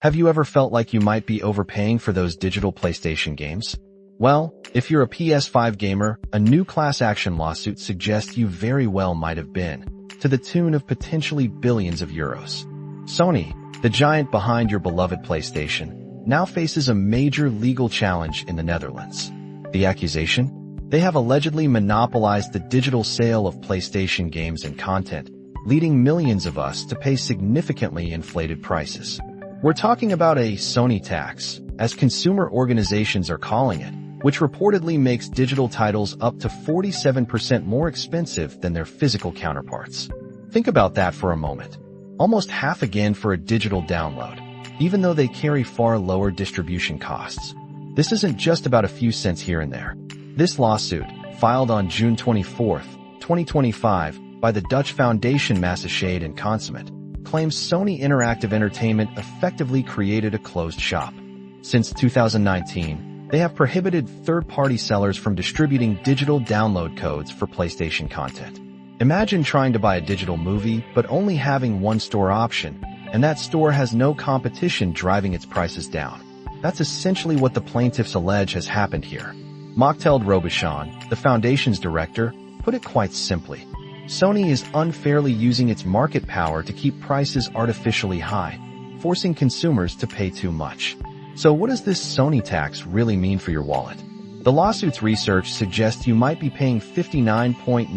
Have you ever felt like you might be overpaying for those digital PlayStation games? Well, if you're a PS5 gamer, a new class action lawsuit suggests you very well might have been, to the tune of potentially billions of euros. Sony, the giant behind your beloved PlayStation, now faces a major legal challenge in the Netherlands. The accusation? They have allegedly monopolized the digital sale of PlayStation games and content, leading millions of us to pay significantly inflated prices. We're talking about a Sony Tax, as consumer organizations are calling it, which reportedly makes digital titles up to 47% more expensive than their physical counterparts. Think about that for a moment. Almost half again for a digital download, even though they carry far lower distribution costs. This isn't just about a few cents here and there. This lawsuit, filed on June 24, 2025, by the Dutch foundation Massaschade and Consummate, claims Sony Interactive Entertainment effectively created a closed shop. Since 2019, they have prohibited third-party sellers from distributing digital download codes for PlayStation content. Imagine trying to buy a digital movie but only having one store option, and that store has no competition driving its prices down. That's essentially what the plaintiffs allege has happened here. Machteld Robuchon, the foundation's director, put it quite simply. Sony is unfairly using its market power to keep prices artificially high, forcing consumers to pay too much. So what does this Sony tax really mean for your wallet? The lawsuit's research suggests you might be paying 59.99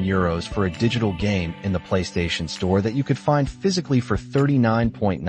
euros for a digital game in the PlayStation Store that you could find physically for 39.99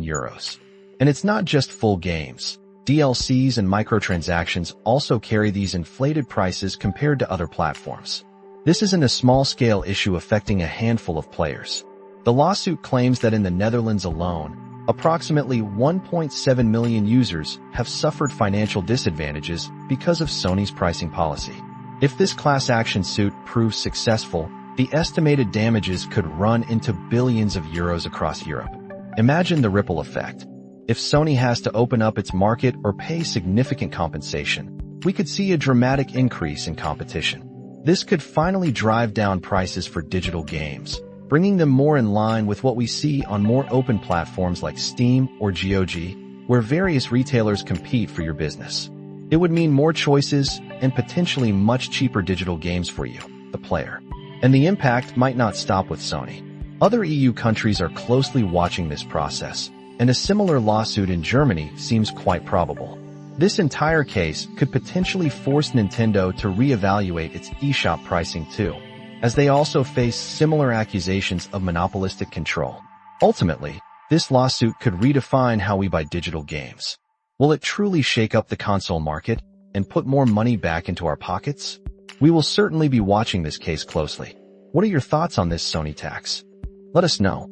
euros. And it's not just full games. DLCs and microtransactions also carry these inflated prices compared to other platforms. This isn't a small-scale issue affecting a handful of players. The lawsuit claims that in the Netherlands alone, approximately 1.7 million users have suffered financial disadvantages because of Sony's pricing policy. If this class action suit proves successful, the estimated damages could run into billions of euros across Europe. Imagine the ripple effect. If Sony has to open up its market or pay significant compensation, we could see a dramatic increase in competition. This could finally drive down prices for digital games, bringing them more in line with what we see on more open platforms like Steam or GOG, where various retailers compete for your business. It would mean more choices and potentially much cheaper digital games for you, the player. And the impact might not stop with Sony. Other EU countries are closely watching this process, and a similar lawsuit in Germany seems quite probable. This entire case could potentially force Nintendo to reevaluate its eShop pricing too, as they also face similar accusations of monopolistic control. Ultimately, this lawsuit could redefine how we buy digital games. Will it truly shake up the console market and put more money back into our pockets? We will certainly be watching this case closely. What are your thoughts on this Sony tax? Let us know.